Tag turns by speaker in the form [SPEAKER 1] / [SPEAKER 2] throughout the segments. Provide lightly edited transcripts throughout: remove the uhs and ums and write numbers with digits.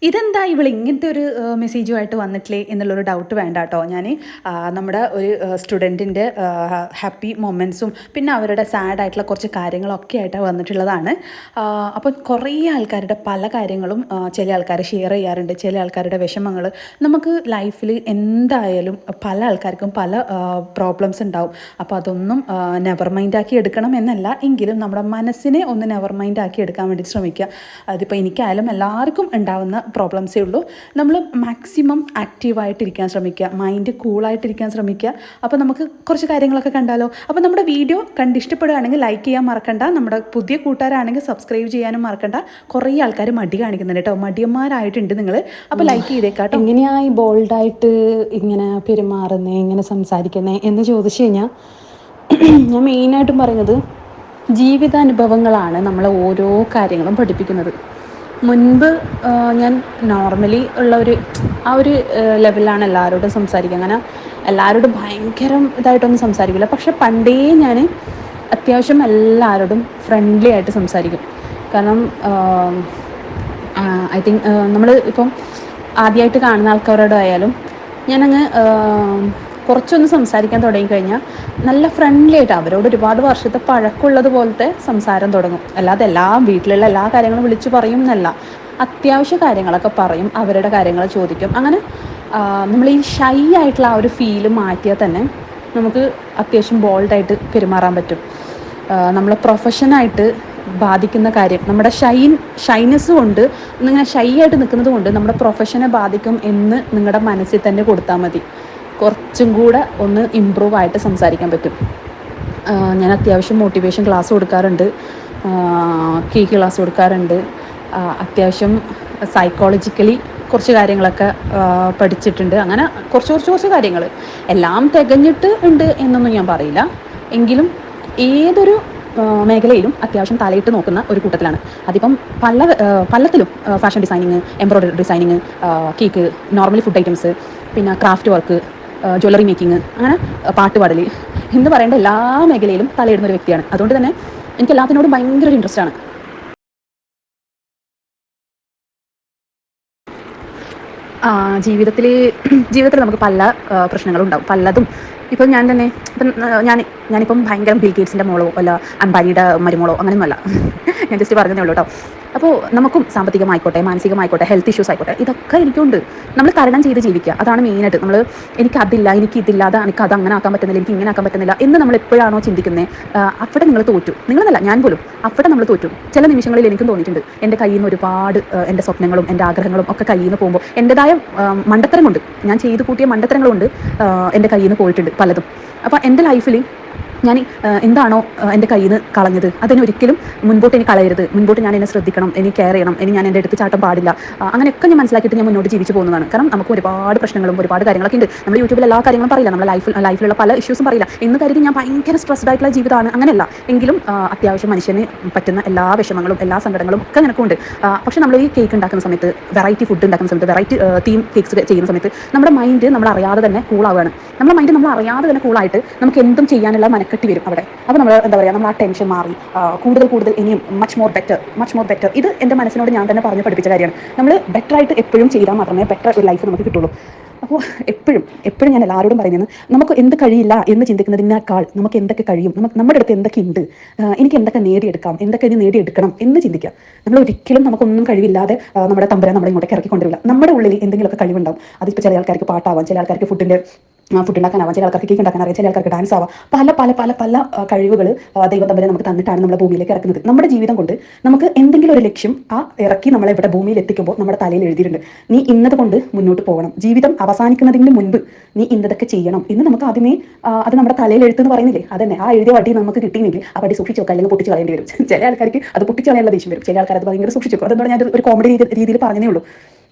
[SPEAKER 1] ഇതെന്താ ഇവൾ ഇങ്ങനത്തെ ഒരു മെസ്സേജുമായിട്ട് വന്നിട്ടില്ലേ എന്നുള്ളൊരു ഡൗട്ട് വേണ്ട കേട്ടോ. ഞാൻ നമ്മുടെ ഒരു സ്റ്റുഡൻറ്റിൻ്റെ ഹാപ്പി മൊമെൻറ്റ്സും പിന്നെ അവരുടെ സാഡ് ആയിട്ടുള്ള കുറച്ച് കാര്യങ്ങളൊക്കെ ആയിട്ടാണ് വന്നിട്ടുള്ളതാണ്. അപ്പോൾ കുറേ ആൾക്കാരുടെ പല കാര്യങ്ങളും ചില ആൾക്കാർ ഷെയർ ചെയ്യാറുണ്ട്. ചില ആൾക്കാരുടെ വിഷമങ്ങൾ നമുക്ക് ലൈഫിൽ എന്തായാലും പല ആൾക്കാർക്കും പല പ്രോബ്ലംസ് ഉണ്ടാവും. അപ്പോൾ അതൊന്നും നെവർ മൈൻഡാക്കി എടുക്കണം എന്നല്ല, എങ്കിലും നമ്മുടെ മനസ്സിനെ ഒന്ന് നെവർ മൈൻഡാക്കി എടുക്കാൻ വേണ്ടി ശ്രമിക്കുക. അതിപ്പോൾ എനിക്കായാലും എല്ലാവർക്കും ഉണ്ടാവുന്ന പ്രോബ്ലംസേ ഉള്ളൂ. നമ്മൾ മാക്സിമം ആക്റ്റീവായിട്ടിരിക്കാൻ ശ്രമിക്കുക, മൈൻഡ് കൂളായിട്ടിരിക്കാൻ ശ്രമിക്കുക. അപ്പോൾ നമുക്ക് കുറച്ച് കാര്യങ്ങളൊക്കെ കണ്ടാലോ. അപ്പോൾ നമ്മുടെ വീഡിയോ ഇഷ്ടപ്പെടുകയാണെങ്കിൽ ലൈക്ക് ചെയ്യാൻ മറക്കണ്ട. നമ്മുടെ പുതിയ കൂട്ടുകാരാണെങ്കിൽ സബ്സ്ക്രൈബ് ചെയ്യാനും മറക്കണ്ട. കുറേ ആൾക്കാർ മടി കാണിക്കുന്നുണ്ട് കേട്ടോ, മടിയന്മാരായിട്ടുണ്ട് നിങ്ങൾ. അപ്പോൾ ലൈക്ക് ചെയ്തേക്കാട്ടോ.
[SPEAKER 2] എങ്ങനെയായി ബോൾഡായിട്ട് ഇങ്ങനെ പെരുമാറുന്നേ, ഇങ്ങനെ സംസാരിക്കുന്നേ എന്ന് ചോദിച്ചു കഴിഞ്ഞാൽ ഞാൻ മെയിനായിട്ടും പറയുന്നത് ജീവിതാനുഭവങ്ങളാണ് നമ്മളെ ഓരോ കാര്യങ്ങളും പഠിപ്പിക്കുന്നത്. മുൻപ് ഞാൻ നോർമലി ഉള്ള ഒരു ലെവലിലാണ് എല്ലാവരോടും സംസാരിക്കുക. അങ്ങനെ എല്ലാവരോടും ഭയങ്കര ഇതായിട്ടൊന്നും സംസാരിക്കില്ല. പക്ഷെ പണ്ടേ ഞാൻ അത്യാവശ്യം എല്ലാവരോടും ഫ്രണ്ട്ലി ആയിട്ട് സംസാരിക്കും. കാരണം ഐ തിങ്ക് നമ്മൾ ഇപ്പം ആദ്യമായിട്ട് കാണുന്ന ആൾക്കാരോടായാലും ഞാനങ്ങ് കുറച്ചൊന്ന് സംസാരിക്കാൻ തുടങ്ങിക്കഴിഞ്ഞാൽ നല്ല ഫ്രണ്ട്ലി ആയിട്ട് അവരോട് ഒരുപാട് വർഷത്തെ പഴക്കമുള്ളത് പോലത്തെ സംസാരം തുടങ്ങും. അല്ലാതെ വീട്ടിലുള്ള എല്ലാ കാര്യങ്ങളും വിളിച്ചു പറയും എന്നല്ല, അത്യാവശ്യ കാര്യങ്ങളൊക്കെ പറയും, അവരുടെ കാര്യങ്ങൾ ചോദിക്കും. അങ്ങനെ നമ്മൾ ഈ ഷൈ ആയിട്ടുള്ള ആ ഒരു ഫീല് മാറ്റിയാൽ തന്നെ നമുക്ക് അത്യാവശ്യം ബോൾഡായിട്ട് പെരുമാറാൻ പറ്റും. നമ്മളെ പ്രൊഫഷനായിട്ട് ബാധിക്കുന്ന കാര്യം, നമ്മുടെ ഷൈനെസ് കൊണ്ട് ഇങ്ങനെ ഷൈ ആയിട്ട് നിൽക്കുന്നത് കൊണ്ട് നമ്മുടെ പ്രൊഫഷനെ ബാധിക്കും എന്ന് നിങ്ങളുടെ മനസ്സിൽ തന്നെ കൊടുത്താൽ മതി. കുറച്ചും കൂടെ ഒന്ന് ഇമ്പ്രൂവ് ആയിട്ട് സംസാരിക്കാൻ പറ്റും. ഞാൻ അത്യാവശ്യം മോട്ടിവേഷൻ ക്ലാസ് കൊടുക്കാറുണ്ട്, കേക്ക് ക്ലാസ് കൊടുക്കാറുണ്ട്. അത്യാവശ്യം സൈക്കോളജിക്കലി കുറച്ച് കാര്യങ്ങളൊക്കെ പഠിച്ചിട്ടുണ്ട്. അങ്ങനെ കുറച്ച് കാര്യങ്ങൾ എല്ലാം തികഞ്ഞിട്ട് ഉണ്ട് എന്നൊന്നും ഞാൻ പറയില്ല. എങ്കിലും ഏതൊരു മേഖലയിലും അത്യാവശ്യം തലയിട്ട് നോക്കുന്ന ഒരു കൂട്ടത്തിലാണ്. അതിപ്പം പലത്തിലും fashion designing, embroidery designing, cake, normally food items, പിന്നെ ക്രാഫ്റ്റ് വർക്ക്, ജ്വല്ലറി മേക്കിങ്, അങ്ങനെ പാട്ട് പാടൽ എന്ന് പറയേണ്ട എല്ലാ മേഖലയിലും തലയിടുന്ന ഒരു വ്യക്തിയാണ്. അതുകൊണ്ട് തന്നെ എനിക്ക് എല്ലാത്തിനോടും ഭയങ്കര ഒരു ഇൻട്രസ്റ്റ് ആണ്. ജീവിതത്തിൽ നമുക്ക് പല പ്രശ്നങ്ങളും ഉണ്ടാവും, പലതും. ഇപ്പം ഞാൻ തന്നെ ഞാനിപ്പം ഭയങ്കര ബിൽ ഗേറ്റ്സിൻ്റെ മോളോ അല്ല അംബാനിയുടെ മരുമോളോ അങ്ങനെയൊന്നുമല്ല. ഞാൻ ജസ്റ്റ് പറഞ്ഞതേ ഉള്ളൂ കേട്ടോ. അപ്പോൾ നമുക്കും സാമ്പത്തികമായിക്കോട്ടെ, മാനസികമായിക്കോട്ടെ, ഹെൽത്ത് ഇഷ്യൂസ് ആയിക്കോട്ടെ, ഇതൊക്കെ എനിക്കുണ്ട്. നമ്മൾ തരണം ചെയ്ത് ജീവിക്കുക, അതാണ് മെയിനായിട്ട്. നമ്മൾ എനിക്കതില്ല, എനിക്കിതില്ല, അത് അങ്ങനെ ആക്കാൻ പറ്റുന്നില്ല, എനിക്ക് ഇങ്ങനെ ആക്കാൻ പറ്റുന്നില്ല എന്ന് നമ്മൾ എപ്പോഴാണോ ചിന്തിക്കുന്നത്, അവിടെ നിങ്ങൾ തോറ്റു. നിങ്ങളെന്നല്ല, ഞാൻ പോലും അവിടെ നമ്മൾ തോറ്റു. ചില നിമിഷങ്ങളിൽ എനിക്കും തോന്നിയിട്ടുണ്ട്, എൻ്റെ കയ്യിൽ നിന്ന് ഒരുപാട് എൻ്റെ സ്വപ്നങ്ങളും എൻ്റെ ആഗ്രഹങ്ങളും ഒക്കെ കയ്യിൽ നിന്ന് പോകുമ്പോൾ എൻ്റെതായ മണ്ടത്തരം കൊണ്ട്, ഞാൻ ചെയ്തു കൂട്ടിയ മണ്ടത്തരങ്ങൾ കൊണ്ട് എൻ്റെ കയ്യിൽ നിന്ന് പോയിട്ടുണ്ട് പലതും. അപ്പോൾ എൻ്റെ ലൈഫിൽ ഞാൻ എന്താണോ എൻ്റെ കയ്യിൽ നിന്ന് കളഞ്ഞത് അതിനൊരിക്കലും മുൻപോട്ട് എനിക്ക് കളയരുത്. മുൻപോട്ട് ഞാൻ എന്നെ ശ്രദ്ധിക്കണം, എനിക്ക് കെയർ ചെയ്യണം, ഞാൻ എൻ്റെ അടുത്ത് ചാട്ടം പാടില്ല. അങ്ങനെയൊക്കെ ഞാൻ മനസ്സിലാക്കിയിട്ട് ഞാൻ മുന്നോട്ട് ജീവിച്ചു പോകുന്നതാണ്. കാരണം നമുക്ക് ഒരുപാട് പ്രശ്നങ്ങളും ഒരുപാട് കാര്യങ്ങളൊക്കെ ഉണ്ട്. നമ്മൾ യൂട്യൂബിൽ എല്ലാ കാര്യങ്ങളും പറയില്ല, നമ്മുടെ ലൈഫിലുള്ള പല ഇഷ്യൂസും പറയില്ല എന്ന് കരുതി ഞാൻ ഭയങ്കര സ്ട്രെസ്ഡ് ആയിട്ടുള്ള ജീവിതമാണ്, അങ്ങനെയല്ല. എങ്കിലും അത്യാവശ്യം മനുഷ്യന് പറ്റുന്ന എല്ലാ വിഷമങ്ങളും എല്ലാ സങ്കടങ്ങളും ഒക്കെ നിനക്കുണ്ട്. പക്ഷെ നമ്മൾ ഈ കേക്ക് ഉണ്ടാക്കുന്ന സമയത്ത്, വെറൈറ്റി ഫുഡ് ഉണ്ടാക്കുന്ന സമയത്ത്, വെറൈറ്റി തീം കേക്ക്സ് ചെയ്യുന്ന സമയത്ത് നമ്മുടെ മൈൻഡ് നമ്മൾ അറിയാതെ തന്നെ കൂളാവുകയാണ്. നമ്മുടെ മൈൻഡ് നമ്മൾ അറിയാതെ തന്നെ കൂളായിട്ട് നമുക്ക് എന്തും ചെയ്യാനുള്ള മനക്കെട്ടി വരും അവിടെ. അപ്പോൾ നമ്മൾ എന്താ പറയുക, നമ്മൾ ആ ടെൻഷൻ മാറി കൂടുതൽ ഇനിയും മച്ച് മോർ ബെറ്റർ. ഇത് എൻ്റെ മനസ്സിനോട് ഞാൻ തന്നെ പറഞ്ഞ് പഠിപ്പിച്ച കാര്യമാണ്. നമ്മൾ ബെറ്ററായിട്ട് എപ്പോഴും ചെയ്താൽ മാത്രമേ ബെറ്റർ ഒരു ലൈഫ് നമുക്ക് കിട്ടുള്ളൂ. അപ്പോൾ എപ്പോഴും ഞാൻ എല്ലാവരോടും പറയുന്നത്, നമുക്ക് എന്ത് കഴിയില്ല എന്ന് ചിന്തിക്കുന്നതിനേക്കാൾ നമുക്ക് എന്തൊക്കെ കഴിയും, നമ്മുടെ അടുത്ത് എന്തൊക്കെ ഉണ്ട്, എനിക്ക് എന്തൊക്കെ നേടിയെടുക്കാം, എന്തൊക്കെ ഇനി നേടിയെടുക്കണം എന്ന് ചിന്തിക്കുക. നമ്മൾ ഒരിക്കലും നമുക്കൊന്നും കഴിവില്ലാതെ നമ്മുടെ തമ്പുരാൻ നമ്മളെ ഇങ്ങോട്ടേക്ക് ഇറക്കിക്കൊണ്ടിരില്ല. നമ്മുടെ ഉള്ളിൽ എന്തെങ്കിലുമൊക്കെ കഴിവുണ്ടാവും. അതിപ്പോൾ ചില ആൾക്കാർക്ക് പാട്ടാവാം, ചില ആൾക്കാർക്ക് ഫുഡ് ഉണ്ടാക്കാനാവാം, ചില ആൾക്കാർക്ക് കേക്ക് ഉണ്ടാക്കാൻ അറിയാം, ചില ആൾക്കാർക്ക് ഡാൻസ് ആവാം. പല കഴിവുകൾ ദൈവം തമ്പുരാൻ നമുക്ക് തന്നിട്ടാണ് നമ്മളെ ഭൂമിയിലേക്ക് ഇറക്കുന്നത്. നമ്മുടെ ജീവിതം കൊണ്ട് നമുക്ക് എന്തെങ്കിലും ഒരു ലക്ഷ്യം ഇറക്കി നമ്മളെ ഇവിടെ ഭൂമിയിൽ എത്തിക്കുമ്പോൾ നമ്മുടെ തലയിൽ എഴുതിയിട്ടുണ്ട്, നീ ഇന്നത് കൊണ്ട് മുന്നോട്ട് പോകണം, ജീവിതം അവസാനിക്കുന്നതിന് മുൻപ് നീ ഇന്നതൊക്കെ ചെയ്യണം എന്ന് നമുക്ക് ആദ്യമേ അത് നമ്മുടെ തലയിൽ എഴുത്തെന്ന് പറയുന്നില്ലേ, അതന്നെ. ആ എഴുതിയ വടി നമുക്ക് കിട്ടിയെങ്കിൽ ആ വടി സൂക്ഷിച്ച് വെക്കുക, അല്ലെങ്കിൽ പൊട്ടിച്ച് കളയേണ്ടി വരും. ചില ആൾക്കാർക്ക് അത് പൊട്ടിച്ച് കളയാനുള്ള ദേഷ്യം വരും, ചില ആൾക്കാർ അത് ഭയങ്കര സൂക്ഷിച്ചു വെക്കും. അതുകൊണ്ട് ഞാൻ ഒരു കോമഡി രീതിയിൽ പറഞ്ഞതേ ഉള്ളൂ.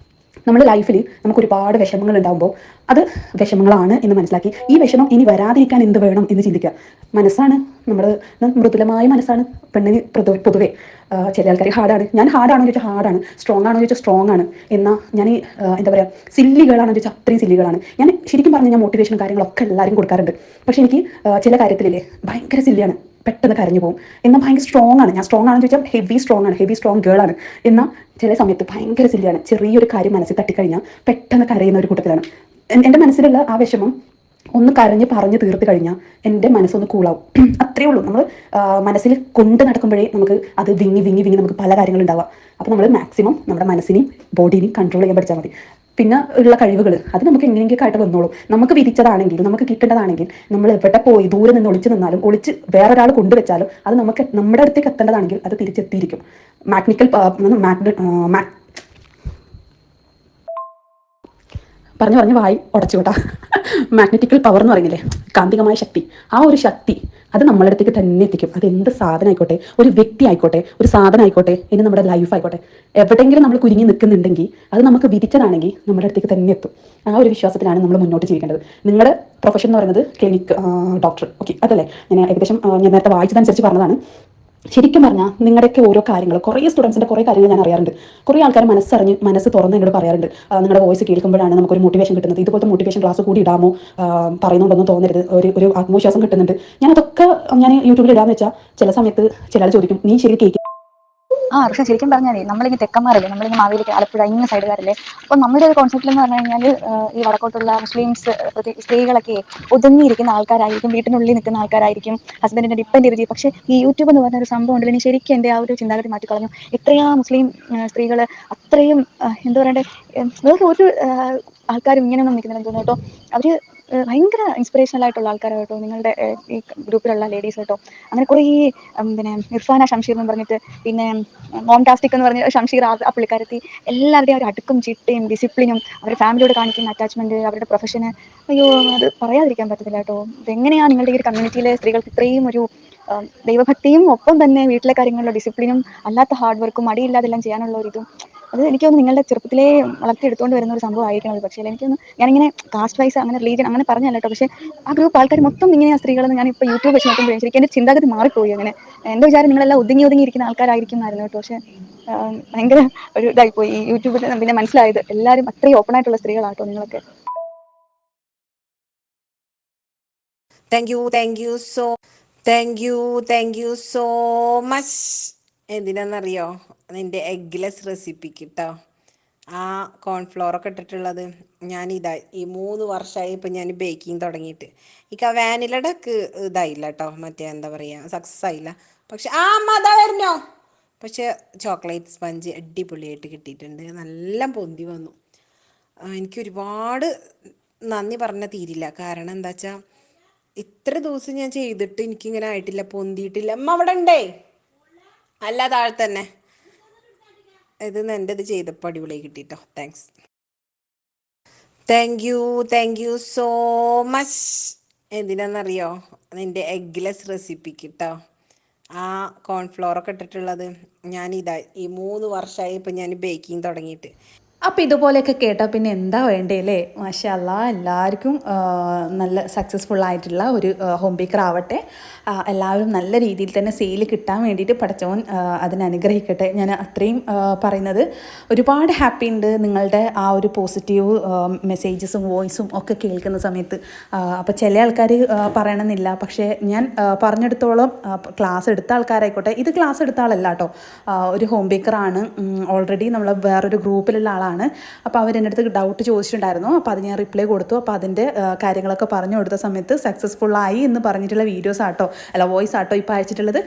[SPEAKER 2] നമ്മുടെ ലൈഫിൽ നമുക്ക് ഒരുപാട് വിഷമങ്ങൾ ഉണ്ടാകുമ്പോൾ അത് വിഷമങ്ങളാണ് എന്ന് മനസ്സിലാക്കി ഈ വിഷമം ഇനി വരാതിരിക്കാൻ എന്ത് വേണം എന്ന് ചിന്തിക്കുക. മനസ്സാണ് മൃദുലമായ മനസ്സാണ് പെണ്ണിന് പൊതുവെ. ചില ആൾക്കാർ ഹാർഡാണ്. ഞാൻ ഹാർഡാണോ ചോദിച്ചാൽ ഹാർഡാണ്, സ്ട്രോങ് ആണോ ചോദിച്ചാൽ സ്ട്രോങ് ആണ്. എന്നാൽ ഞാൻ എന്താ പറയുക, സില്ലികളാണോ ചോദിച്ചാൽ അത്രയും സില്ലികളാണ്. ഞാൻ ശരിക്കും പറഞ്ഞാൽ ഞാൻ മോട്ടിവേഷനും കാര്യങ്ങളൊക്കെ എല്ലാവരും കൊടുക്കാറുണ്ട്. പക്ഷെ എനിക്ക് ചില കാര്യത്തിലില്ലേ ഭയങ്കര സില്ലിയാണ്. പെട്ടെന്ന് കരഞ്ഞു പോകും. എന്നാൽ ഭയങ്കര സ്ട്രോങ് ആണ്. ഞാൻ സ്ട്രോങ് ആണെന്ന് ചോദിച്ചാൽ ഹെവി സ്ട്രോങ് ഗേൾ ആണ്. എന്നാൽ ചില സമയത്ത് ഭയങ്കര സില്ലിയാണ്. ചെറിയൊരു കാര്യം മനസ്സിൽ തട്ടിക്കഴിഞ്ഞാൽ പെട്ടെന്ന് കരയുന്ന ഒരു കൂട്ടത്തിലാണ്. എൻ്റെ മനസ്സിലുള്ള ആ വിഷമം ഒന്ന് കരഞ്ഞ് പറഞ്ഞ് തീർത്ത് കഴിഞ്ഞാൽ എൻ്റെ മനസ്സൊന്ന് കൂളാവും. അത്രയേ ഉള്ളൂ. നമ്മൾ മനസ്സിൽ കൊണ്ട് നടക്കുമ്പോഴേ നമുക്ക് അത് വിങ്ങി വിങ്ങി വിങ്ങി നമുക്ക് പല കാര്യങ്ങളും ഉണ്ടാവാം. അപ്പോൾ നമ്മൾ മാക്സിമം നമ്മുടെ മനസ്സിനെയും ബോഡീനെയും കൺട്രോൾ ചെയ്യാൻ പഠിച്ചാൽ മതി. പിന്നെ ഉള്ള കഴിവുകൾ അത് നമുക്ക് എങ്ങനെയെങ്കിലും ആയിട്ട് വന്നോളും. നമുക്ക് വിധിച്ചതാണെങ്കിൽ, നമുക്ക് കിട്ടേണ്ടതാണെങ്കിൽ, നമ്മൾ എവിടെ പോയി ദൂരെ നിന്ന് ഒളിച്ച് നിന്നാലും, ഒളിച്ച് വേറൊരാൾ കൊണ്ടുവച്ചാലും അത് നമുക്ക് നമ്മുടെ അടുത്തേക്ക് എത്തേണ്ടതാണെങ്കിൽ അത് തിരിച്ചെത്തിയിരിക്കും. മാഗ്നിക്കൽ പറഞ്ഞു വായി ഉടച്ചു കേട്ടാ. മാഗ്നറ്റിക്കൽ പവർ എന്ന് പറയുന്നില്ലേ, കാന്തികമായ ശക്തി. ആ ഒരു ശക്തി അത് നമ്മളെ അടുത്തേക്ക് തന്നെ എത്തിക്കും. അത് എന്ത് സാധനം ആയിക്കോട്ടെ, ഒരു വ്യക്തി ആയിക്കോട്ടെ, ഒരു സാധനം ആയിക്കോട്ടെ, ഇനി നമ്മുടെ ലൈഫ് ആയിക്കോട്ടെ, എവിടെയെങ്കിലും നമ്മൾ കുരുങ്ങി നിൽക്കുന്നുണ്ടെങ്കിൽ അത് നമുക്ക് വിധിച്ചതാണെങ്കിൽ നമ്മുടെ അടുത്തേക്ക് തന്നെ എത്തും. ആ ഒരു വിശ്വാസത്തിലാണ് നമ്മൾ മുന്നോട്ട് ജീവിക്കേണ്ടത്. നിങ്ങളുടെ പ്രൊഫഷൻ എന്ന് പറയുന്നത് ക്ലിനിക് ഡോക്ടർ, ഓക്കെ, അതല്ലേ? ഞാൻ ഏകദേശം ഞാൻ നേരത്തെ വായിച്ചതനുസരിച്ച് പറഞ്ഞതാണ്. ശരിക്കും പറഞ്ഞാൽ നിങ്ങളുടെയൊക്കെ ഓരോ കാര്യങ്ങൾ, കുറേ സ്റ്റുഡൻസിൻ്റെ കുറേ കാര്യങ്ങൾ ഞാൻ അറിയാറുണ്ട്. കുറേ ആൾക്കാർ മനസ്സ് തുറന്ന് എന്നോട് പറയാറുണ്ട്, നിങ്ങളുടെ വോയിസ് കേൾക്കുമ്പോഴാണ് നമുക്കൊരു മോട്ടിവേഷൻ കിട്ടുന്നത്. ഇതുപോലത്തെ മോട്ടിവേഷൻ ക്ലാസ് കൂടി ഇടാമോ, പറയുന്നുണ്ടൊന്നും തോന്നരുത്, ഒരു ആത്മവിശ്വാസം കിട്ടുന്നുണ്ട്. അതൊക്കെ ഞാൻ യൂട്യൂബിൽ ഇടാമെന്ന് വെച്ചാൽ ചില സമയത്ത് ചില ആൾ ചോദിക്കും, നീ ശരി കേൾക്കും.
[SPEAKER 3] പക്ഷെ ശരിക്കും പറഞ്ഞാലേ നമ്മളിങ്ങനെ തെക്കന്മാരല്ലേ, നമ്മളിങ്ങനെ മാവേലിക്ക് ആലപ്പുഴ ഇങ്ങനെ സൈഡുകാരല്ലേ. അപ്പോൾ നമ്മുടെ ഒരു കോൺസെപ്റ്റ് എന്ന് പറഞ്ഞു കഴിഞ്ഞാൽ ഈ വടക്കോട്ടുള്ള മുസ്ലിംസ് സ്ത്രീകളൊക്കെ ഒതുങ്ങിയിരിക്കുന്ന ആൾക്കാരായിരിക്കും, വീട്ടിനുള്ളിൽ നിൽക്കുന്ന ആൾക്കാരായിരിക്കും, ഹസ്ബൻഡിനെ ഡിപ്പെൻഡ് ചെയ്ത്. പക്ഷേ ഈ യൂട്യൂബ് എന്ന് പറഞ്ഞ ഒരു സംഭവം ഉണ്ടല്ലോ, ഇനി ശരിക്കും എൻ്റെ ആ ഒരു ചിന്താഗതി മാറ്റിക്കളഞ്ഞു. എത്രയാ മുസ്ലിം സ്ത്രീകൾ അത്രയും എന്താ പറയണ്ടേ, വേറെ ഒരു ആൾക്കാരും ഇങ്ങനെയൊന്നും നിൽക്കുന്നില്ല തോന്നുന്നു കേട്ടോ. അവർ ഭയങ്കര ഇൻസ്പിറേഷണൽ ആയിട്ടുള്ള ആൾക്കാരാണ് കേട്ടോ, നിങ്ങളുടെ ഈ ഗ്രൂപ്പിലുള്ള ലേഡീസ് കേട്ടോ. അങ്ങനെ കുറേ പിന്നെ ഇർഫാന ഷംഷീർ എന്ന് പറഞ്ഞിട്ട്, പിന്നെ മോംടാസ്റ്റിക് എന്ന് പറഞ്ഞ ഷംഷീർ, ആ പുള്ളിക്കാരത്തി, എല്ലാവരുടെയും ഒരു അടുക്കും ചിട്ടയും ഡിസിപ്ലിനും അവരുടെ ഫാമിലിയോട് കാണിക്കുന്ന അറ്റാച്ച്മെൻറ്റ്, അവരുടെ പ്രൊഫഷന്, അയ്യോ അത് പറയാതിരിക്കാൻ പറ്റത്തില്ല കേട്ടോ. ഇതെങ്ങനെയാണ് നിങ്ങളുടെ ഈ ഒരു കമ്മ്യൂണിറ്റിയിലെ സ്ത്രീകൾക്ക് ഇത്രയും ഒരു ദൈവഭക്തിയും ഒപ്പം തന്നെ വീട്ടിലെ കാര്യങ്ങളിലുള്ള ഡിസിപ്ലിനും അല്ലാത്ത ഹാർഡ് വർക്കും മടിയില്ലാതെല്ലാം ചെയ്യാനുള്ള ഒരു ഇതും, അത് എനിക്കൊന്ന് നിങ്ങളുടെ ചെറുപ്പത്തിലേ വളർത്തിയെടുത്തുകൊണ്ട് വരുന്ന ഒരു സംഭവം ആയിരിക്കണം അത്. പക്ഷേ എനിക്കൊന്ന് ഞാനിങ്ങനെ കാസ്റ്റ് വൈസ് അങ്ങനെ റിലീജിയൻ അങ്ങനെ പറഞ്ഞല്ല കേട്ടോ. പക്ഷേ ആ ഗ്രൂപ്പ് ആൾക്കാർ മൊത്തം ഇങ്ങനെ സ്ത്രീകളെന്ന് ഞാനിപ്പോൾ യൂട്യൂബ് വെച്ച് നോക്കുമ്പോൾ ശരിക്കും എൻ്റെ ചിന്താഗതി മാറിപ്പോയി. അങ്ങനെ എൻ്റെ വിചാരം നിങ്ങളെല്ലാം ഒതുങ്ങിയിരിക്കുന്ന ആൾക്കാരായിരിക്കും എന്നായിരുന്നു കേട്ടോ. പക്ഷേ ഭയങ്കര ഒരു ഇതായിപ്പോയി ഈ യൂട്യൂബിൽ പിന്നെ മനസ്സിലായത്, എല്ലാവരും അത്രയും ഓപ്പൺ ആയിട്ടുള്ള സ്ത്രീകളാട്ടോ നിങ്ങളൊക്കെ.
[SPEAKER 4] Thank you so much. എന്തിനാണെന്നറിയോ? നിൻ്റെ എഗ്ലെസ് റെസിപ്പിക്ക് കേട്ടോ. ആ കോൺഫ്ലോറൊക്കെ ഇട്ടിട്ടുള്ളത് ഞാനിതാ ഈ 3 വർഷമായി ഇപ്പം ഞാൻ ബേക്കിംഗ് തുടങ്ങിയിട്ട്. ആ വാനിലയുടെയൊക്കെ ഇതായില്ല കേട്ടോ, മറ്റേ എന്താ പറയുക, സക്സസ് ആയില്ല. പക്ഷെ അമ്മ അതാ വരണോ. പക്ഷെ ചോക്ലേറ്റ് സ്പഞ്ച് അടിപൊളിയായിട്ട് കിട്ടിയിട്ടുണ്ട്, നല്ല പൊന്തി വന്നു. എനിക്കൊരുപാട് നന്ദി പറഞ്ഞാൽ തീരില്ല. കാരണം എന്താ വെച്ചാൽ ഇത്ര ദിവസം ഞാൻ ചെയ്തിട്ട് എനിക്കിങ്ങനെ ആയിട്ടില്ല, പൊന്തിയിട്ടില്ല. അമ്മ അവിടെ ഉണ്ടേ, അല്ല താഴെ തന്നെ. എൻ്റെ ഇത് ചെയ്തപ്പോൾ അടിപൊളിയായി കിട്ടിട്ടോ. Thank you so much. എന്തിനാണെന്നറിയോ? നിൻ്റെ എഗ്ലെസ് റെസിപ്പിക്ക് കേട്ടോ. ആ കോൺഫ്ലോറൊക്കെ ഇട്ടിട്ടുള്ളത് ഞാനിതാ ഈ 3 വർഷമായി ഇപ്പം ഞാൻ ബേക്കിംഗ് തുടങ്ങിയിട്ട്.
[SPEAKER 1] അപ്പോൾ ഇതുപോലെയൊക്കെ കേട്ടാൽ പിന്നെ എന്താ വേണ്ടേ അല്ലേ? മാഷാ അല്ലാ, എല്ലാവർക്കും നല്ല സക്സസ്ഫുൾ ആയിട്ടുള്ള ഒരു ഹോം ബേക്കർ ആവട്ടെ. എല്ലാവരും നല്ല രീതിയിൽ തന്നെ സെയിൽ കിട്ടാൻ വേണ്ടിയിട്ട് പടച്ചവൻ അതിനനുഗ്രഹിക്കട്ടെ. ഞാൻ അത്രയും പറയുന്നത്. ഒരുപാട് ഹാപ്പി ഉണ്ട് നിങ്ങളുടെ ആ ഒരു പോസിറ്റീവ് മെസ്സേജസും വോയിസും ഒക്കെ കേൾക്കുന്ന സമയത്ത്. അപ്പോൾ ചില ആൾക്കാർ പറയണമെന്നില്ല, പക്ഷേ ഞാൻ പറഞ്ഞെടുത്തോളം ക്ലാസ് എടുത്ത ആൾക്കാരായിക്കോട്ടെ, ഇത് ക്ലാസ് എടുത്ത ആളല്ല കേട്ടോ, ഒരു ഹോം ബേക്കറാണ്, ഓൾറെഡി നമ്മൾ വേറൊരു ഗ്രൂപ്പിലുള്ള ആളാണ്. അപ്പോൾ അവരെൻ്റെ അടുത്ത് ഡൗട്ട് ചോദിച്ചിട്ടുണ്ടായിരുന്നു. അപ്പോൾ അത് ഞാൻ റിപ്ലൈ കൊടുത്തു. അപ്പോൾ അതിൻ്റെ കാര്യങ്ങളൊക്കെ പറഞ്ഞു കൊടുത്ത സമയത്ത് സക്സസ്ഫുള്ളായി എന്ന് പറഞ്ഞിട്ടുള്ള വീഡിയോസ് ആട്ടോ, അല്ല വോയിസ് ആട്ടോ ഇപ്പോൾ അയച്ചിട്ടുള്ളത്.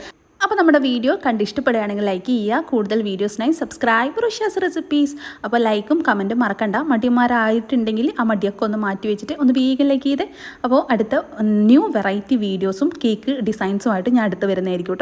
[SPEAKER 1] അപ്പോൾ നമ്മുടെ വീഡിയോ കണ്ട് ഇഷ്ടപ്പെടുകയാണെങ്കിൽ ലൈക്ക് ചെയ്യുക. കൂടുതൽ വീഡിയോസിനായി സബ്സ്ക്രൈബ് റുഷാസ് റെസിപ്പീസ്. അപ്പോൾ ലൈക്കും കമൻറ്റും മറക്കണ്ട. മടിയന്മാരായിട്ടുണ്ടെങ്കിൽ ആ മടിയൊക്കെ ഒന്ന് മാറ്റി വെച്ചിട്ട് ഒന്ന് വേഗം ലൈക്ക് ചെയ്തേ. അപ്പോൾ അടുത്ത ന്യൂ വെറൈറ്റി വീഡിയോസും കേക്ക് ഡിസൈൻസുമായിട്ട് ഞാൻ അടുത്ത് വരുന്നതായിരിക്കും കേട്ടോ.